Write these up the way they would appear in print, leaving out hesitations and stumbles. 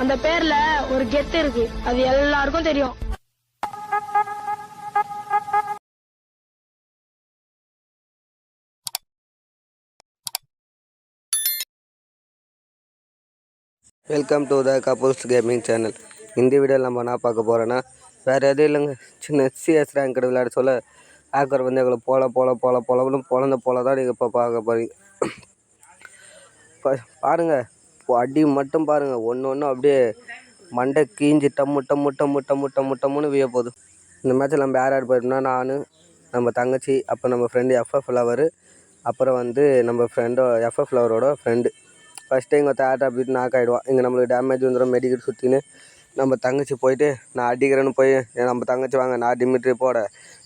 அந்த பேர்ல ஒரு கெத்து இருக்கு, அது எல்லாருக்கும் தெரியும். Welcome to the couples gaming channel. இந்த வீடியோவில் நம்ம என்ன பார்க்க போகிறோன்னா, வேறு எதுவும் இல்லைங்க. சின்ன சிஎஸ் ரேங்க் விளையாட சொல்ல ஹேக்கர் வந்து எங்களை போலன்னு பொழந்த போல தான் நீங்கள் இப்போ பார்க்க போகிறீங்க. பாருங்கள், அடி மட்டும் பாருங்கள், ஒன்று அப்படியே மண்டை கீஞ்சி டம்முன்னு விய போகுது. இந்த மேட்ச்சில் நம்ம யார் போயிட்டோம்னா, நான், நம்ம தங்கச்சி, அப்போ நம்ம ஃப்ரெண்டு எஃப்எஃப் லவர், அப்புறம் வந்து நம்ம ஃப்ரெண்டோ எஃப்எஃப் லவரோட ஃப்ரெண்டு. ஃபஸ்ட்டு இங்கே தேட்டர் அப்படின்ட்டு நாக் ஆகிடுவான். இங்கே நம்மளுக்கு டேமேஜ் வந்துடும், மெடிக்கெட் சுற்றின்னு நம்ம தங்கச்சி போயிட்டு நான் அடிக்கிறேன்னு போய் நம்ம தங்கச்சி வாங்க நான் டிமிட்ரி போட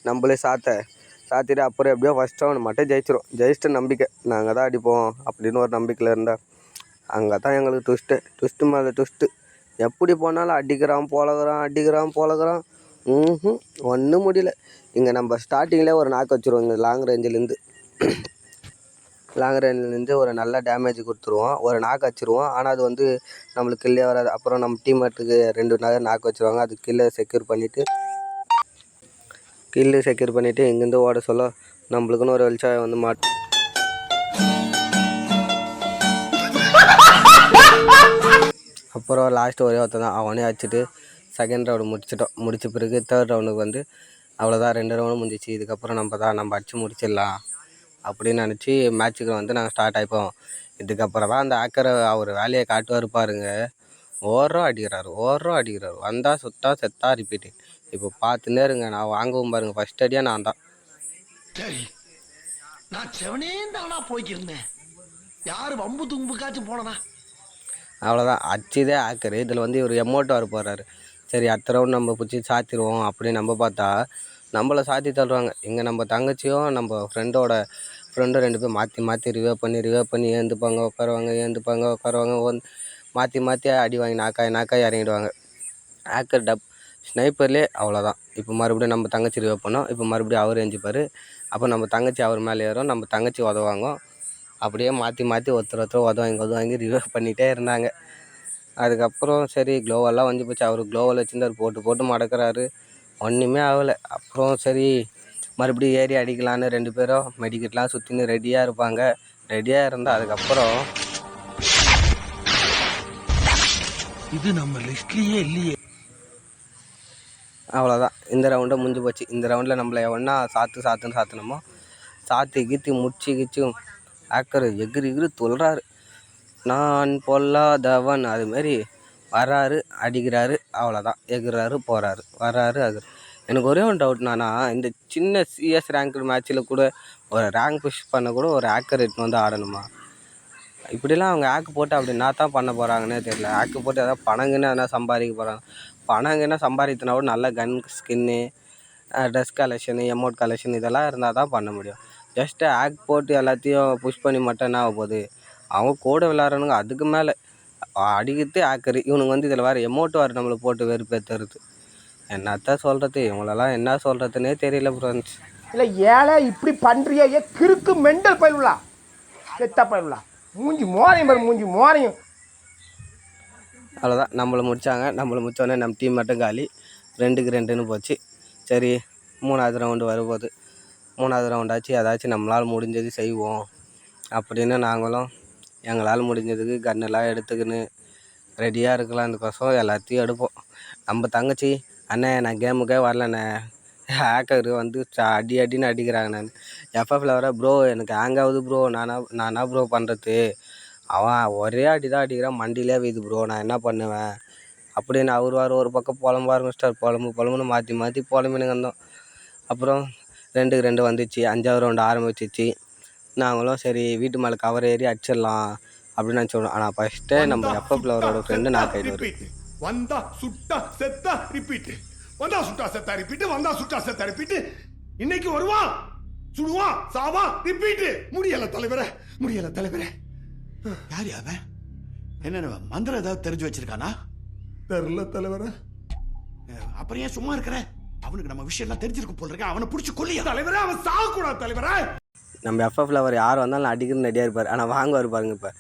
நம்மளே சாத்திட்டு அப்புறம் எப்படியோ ஃபஸ்ட் ரவுண்ட் மட்டும் ஜெயிச்சிட்டு நம்பிக்கை நாங்கள் தான் அடிப்போம் அப்படின்னு ஒரு நம்பிக்கையில் இருந்தால் அங்கே தான் எங்களுக்கு ட்விஸ்ட்டு மேலே ட்விஸ்ட்டு. எப்படி போனாலும் அடிக்கிறான் போலகிறான் ஒன்றும் முடியல. இங்கே நம்ம ஸ்டார்டிங்கில் ஒரு நாக்கு வச்சுருவோம். இங்கே லாங் ரேஞ்சிலேருந்து ஒரு நல்ல டேமேஜ் கொடுத்துருவோம், ஒரு நாக்கு வச்சுருவோம். ஆனால் அது வந்து நம்மளுக்கு கில்லே வராது. அப்புறம் நம்ம டீம்மேட்டுக்கு 2 நாக்கு வச்சுருவாங்க. அது கில்லை செக்யூர் பண்ணிவிட்டு இங்கேருந்து ஓட சொல்ல நம்மளுக்குன்னு ஒரு வெளிச்சம் வந்து அப்புறம் லாஸ்ட்டு ஒரே ஒருத்தன் தான், அவனே அடிச்சுட்டு செகண்ட் ரவுண்டு முடித்த பிறகு தேர்ட் ரவுண்டுக்கு வந்து அவ்வளோதான், 2 ரவுண்டு முடிஞ்சிச்சு. இதுக்கப்புறம் நம்ம அடித்து முடிச்சிடலாம் அப்படின்னு நினச்சி மேட்ச்சுக்கு வந்து நாங்கள் ஸ்டார்ட் ஆகிப்போம். இதுக்கப்புறம் தான் அந்த ஹேக்கரை அவர் வேலையை காட்டுவார் பாருங்க. ஓவரும் அடிக்கிறாரு, வந்தால் சுட்டா செத்தா ரிப்பீட்டு. இப்போ பார்த்துன்னே இருங்க, நான் வாங்கவும் பாருங்க, ஃபஸ்ட் அடியாக நான் தான். சரி, நான் செவனே தானா போய்க்கிருந்தேன், யார் வம்பு தும்புக்காச்சும் போனனா. அவ்வளோதான், அச்சுதே ஹேக்கரு. இதில் வந்து இவர் எமௌண்ட் வர போகிறாரு. சரி, அடுத்த ரவுண்ட் நம்ம பிடிச்சி சாத்திடுவோம் அப்படின்னு நம்ம பார்த்தா நம்மளை சாத்தி தள்ளுவாங்க. இங்கே நம்ம தங்கச்சியும் நம்ம ஃப்ரெண்டும் 2 பேர் மாற்றி ரிவைவ் பண்ணி ஏந்துப்பாங்க உட்காருவாங்க மாற்றி அடி வாங்கி நாக்காய் இறங்கிடுவாங்க. ஹேக்கர் ஸ்னைப்பர்லேயே அவ்வளோதான். இப்போ மறுபடியும் நம்ம தங்கச்சி ரிவைவ் பண்ணோம். இப்போ மறுபடியும் அவர் எஞ்சிப்பார். அப்போ நம்ம தங்கச்சி அவர் மேலே ஏறும், நம்ம தங்கச்சி உதவாங்க. அப்படியே மாற்றி ஒருத்தர் உதவாங்கி ரிவைவ் பண்ணிகிட்டே இருந்தாங்க. அதுக்கப்புறம் சரி க்ளோவெல்லாம் வந்து போச்சு. அவர் க்ளோவல் வச்சுருந்தார், போட்டு மடக்கிறாரு, ஒன்றுமே ஆகலை. அப்புறம் சரி மறுபடியும் ஏறி அடிக்கலான்னு 2 பேரும் மெடிக்கெட்லாம் சுற்றின்னு ரெடியாக இருப்பாங்க. ரெடியாக இருந்தால் அதுக்கப்புறம் இது நம்ம லிஸ்ட்லேயே இல்லையே. அவ்வளோதான், இந்த ரவுண்டை முடிஞ்சு போச்சு. இந்த ரவுண்டில் நம்மளை ஒன்றா சாத்தினமோ கீத்தி முடிச்சு ஹேக்கர் எகிரி தொல்றாரு, நான் பொல்லாதவன் அதுமாரி வராரு, அடிக்கிறாரு, அவ்வளோதான், எகுறாரு போகிறாரு, வராரு எனக்கு ஒரே ஒரு டவுட்னானா, இந்த சின்ன சிஎஸ் ரேங்க் மேட்ச்சில் கூட ஒரு ரேங்க் புஷ் பண்ண கூட ஒரு ஹேக்கர் எடுத்து வந்து ஆடணுமா? இப்படிலாம் அவங்க ஹேக்கு போட்டு அப்படி என்ன தான் பண்ண போகிறாங்கன்னே தெரியல. ஹேக்கு போட்டு எதாவது பணங்கன்னு சம்பாதிக்க போகிறாங்க. பணங்கன்னா சம்பாதித்தனா கூட நல்ல கன் ஸ்கின்னு, ட்ரெஸ் கலெக்ஷனு, எமௌண்ட் கலெக்ஷன் இதெல்லாம் இருந்தால் தான் பண்ண முடியும். ஜஸ்ட்டு ஹேக் போட்டு எல்லாத்தையும் புஷ் பண்ணி மட்டும் என்ன ஆக போகுது? அவங்க கூட விளாட்றவனுங்க அதுக்கு மேலே அடிக்கிறது ஹேக்கரு. இவனுங்க வந்து இதில் வேறு எமௌண்ட் வேறு நம்மளை போட்டு வெறுப்பேற்றுறது. என்னத்தான் சொல்கிறது, இவங்களெல்லாம் என்ன சொல்கிறதுனே தெரியல ஃப்ரெண்ட்ஸ். இல்லை ஏழை இப்படி பண்ணுறியா? கிறுக்கு மெண்டல் பயிலுலா, செத்த பயிலுலா, மூஞ்சி மோரையும். அவ்வளோதான், நம்மளை முடித்தோடனே நம்ம டீம் மட்டும் காலி, 2க்கு 2ன்னு போச்சு. சரி, 3வது ரவுண்டு வரும்போது 3வது ரவுண்டாச்சு ஏதாச்சும் நம்மளால் முடிஞ்சது செய்வோம் அப்படின்னு நாங்களும் எங்களால் முடிஞ்சதுக்கு கன்னெல்லாம் எடுத்துக்கின்னு ரெடியாக இருக்கலாம்னுக்கோசம் எல்லாத்தையும் எடுப்போம். நம்ம தங்கச்சி, அண்ணே நான் கேமுக்கே வரலண்ணே, ஹேக்கர் வந்து அடின்னு அடிக்கிறாங்க. நான் எஃப்எஃப்ல வர ப்ரோ எனக்கு ஹேங் ஆகுது ப்ரோ, நானா ப்ரோ பண்ணுறது, அவன் ஒரே அடி தான் அடிக்கிறான், மண்டிலே வீது ப்ரோ, நான் என்ன பண்ணுவேன் அப்படின்னு அவர் ஒரு பக்கம் புலம்ப ஆரம்பிச்சிட்டார். புலம்புன்னு மாற்றி புலம்பினுங்க இருந்தோம். அப்புறம் 2க்கு 2 வந்துச்சு. 5வது ரவுண்டு ஆரம்பிச்சிச்சு. நாங்களும் சரி வீட்டு மேலே கவர் ஏறி அடிச்சிடலாம் அப்படின்னு நினச்சோம். ஆனால் ஃபஸ்ட்டே நம்ம எஃப்எஃப்ல அவரோட ஃப்ரெண்டு நான் கைடுவார். வந்தா சுட்டா செத்தா ரிப்பீட், வந்தா சுட்டா செத்தா ரிப்பீட், இன்னைக்கு வருவான் சுடுவான் சாவான் ரிப்பீட். முடியல தலைவரே. யார் அவன்? என்ன மந்திரம் ஏதாவது தெரிஞ்சு வச்சிருக்கானா? தெரியல தலைவரே. அப்புறம் ஏன் சும்மா இருக்கிற? அவனுக்கு நம்ம விஷயம் எல்லாம் தெரிஞ்சிருக்கு போல இருக்க, அவனை பிடிச்சி கொல்லியா தலைவரே. அவன் சாகக்கூடாது தலைவரே. நம்ம எஃப்எஃப்ல அவர் யார் வந்தாலும் அடிக்கணும்னு ரெடியாக இருப்பார். ஆனால் வாங்குவார் பாருங்க. இப்போ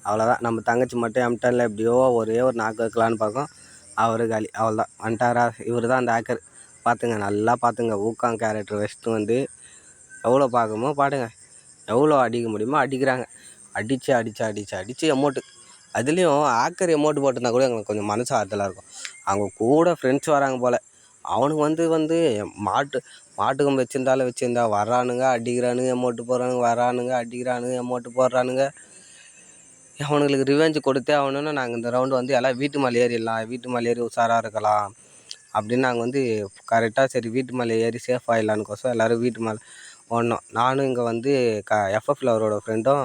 அவ்வளோதான். நம்ம தங்கச்சி மட்டும் எம்டனில் எப்படியோ ஒரே ஒரு நாக்கு வைக்கலான்னு பார்க்கும், அவரு காலி. அவ்வளோதான் வந்துட்டாரா, இவர் தான் அந்த ஹேக்கர். பார்த்துங்க, நல்லா பார்த்துங்க. ஊக்காங் கேரக்டர் வச்சுட்டு வந்து எவ்வளோ பார்க்கணுமோ பாடுங்க, எவ்வளோ அடிக்க முடியுமோ அடிக்கிறாங்க. அடித்து எமௌண்ட்டு, அதுலேயும் ஹேக்கர் எமௌண்ட் போட்டிருந்தா கூட எங்களுக்கு கொஞ்சம் மனசு ஆறுதலாக இருக்கும். அவங்க கூட ஃப்ரெண்ட்ஸ் வராங்க போல், அவனுக்கு வந்து மாட்டுக்கும் வச்சுருந்தா வர்றானுங்க, அடிக்கிறானுங்க, எமௌண்ட்டு போடுறானுங்க, வரானுங்க, அடிக்கிறானுங்க, எமௌண்ட்டு போடுறானுங்க. அவனுங்களுக்கு ரிவெஞ்ச் கொடுத்தே ஆகணுன்னு நாங்கள் இந்த ரவுண்டு வந்து எல்லாம் வீட்டு மேலே ஏறிடலாம், வீட்டு மேலே ஏறி உஷாராக இருக்கலாம் அப்படின்னு நாங்கள் வந்து கரெக்டாக சரி வீட்டு மேலே ஏறி சேஃப் ஆகிடலான்னுக்கோசம் எல்லோரும் வீட்டு மேலே ஓடணும். நானும் இங்கே வந்து எஃப்எஃப்ல அவரோட ஃப்ரெண்டும்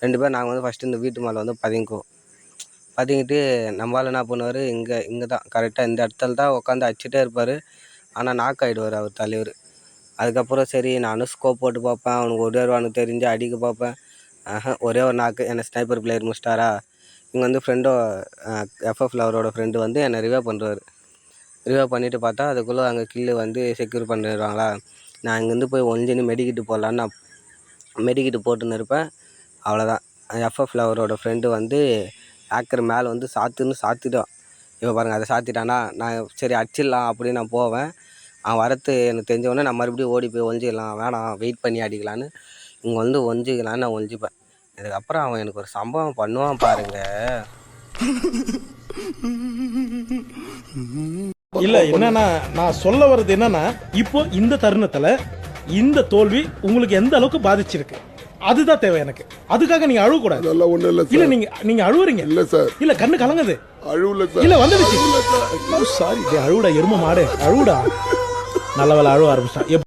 2 பேர் நாங்கள் வந்து ஃபஸ்ட்டு இந்த வீட்டு மேலே வந்து பதுங்கிட்டு நம்மளால் என்ன பண்ணுவார், இங்கே தான் கரெக்டாக இந்த இடத்துல தான் உட்காந்து அடிச்சுட்டே இருப்பார். ஆனால் நாக் ஆகிடுவார் அவர் தலைவர். அதுக்கப்புறம் சரி நானும் ஸ்கோப் போட்டு பார்ப்பேன், அவனுக்கு ஒருவானுக்கு தெரிஞ்சு அடிக்க பார்ப்பேன். ஒரே ஒரு நாக்கு, என்னை ஸ்னைப்பர் பிளேயர் முடிச்சிட்டாரா. இங்கே வந்து ஃப்ரெண்டோ எஃப்எஃப்ல அவரோட ஃப்ரெண்டு வந்து என்னை ரிவைவ் பண்ணுறாரு. ரிவைவ் பண்ணிவிட்டு பார்த்தா அதுக்குள்ளே அங்கே கில்லு வந்து செக்யூர் பண்ணிடுவாங்களா. நான் இங்கேருந்து போய் ஒளிஞ்சின்னு மெடிக்கிட்டு போடலான்னு நான் மெடிக்கிட்டு போட்டுன்னு இருப்பேன். அவ்வளோதான், எஃப்எஃப்ல அவரோட ஃப்ரெண்டு வந்து ஹேக்கர் மேலே வந்து சாத்திட்டான். இப்போ பாருங்கள், அதை சாத்திட்டானா. நான் சரி அடிச்சிடலாம் அப்படின்னு நான் போவேன். அவன் வரத்து எனக்கு தெரிஞ்சவொடனே நான் மறுபடியும் ஓடி போய் ஒழிஞ்சிக்கலாம், வேணாம் வெயிட் பண்ணி அடிக்கலான்னு இங்கே வந்து ஒழிஞ்சிக்கலான்னு நான் ஒழிஞ்சிப்பேன். இதுக்கப்புறம் அவன் எனக்கு ஒரு சம்பவம் பண்ணுவான் பாருங்க. இல்ல என்னன்னா, நான் சொல்ல வர்றது என்னன்னா, இப்போ இந்த தருணத்துல இந்த தோல்வி உங்களுக்கு எந்த அளவுக்கு பாதிச்சிருக்கு அதுதான் தேவை எனக்கு. அதுக்காக நீங்க அழுவ கூடாது. அதெல்லாம் ஒண்ணும் இல்ல இல்ல சார். நீங்க அழுவுறீங்க. இல்ல சார், இல்ல கண்ணு கலங்குது. அழுவல சார். இல்ல வந்துடுச்சு. சாரி, அழுவுடா எரும மாடு, அழுவுடா. நல்ல வேலை அழுவ ஆரம்பிச்சான்.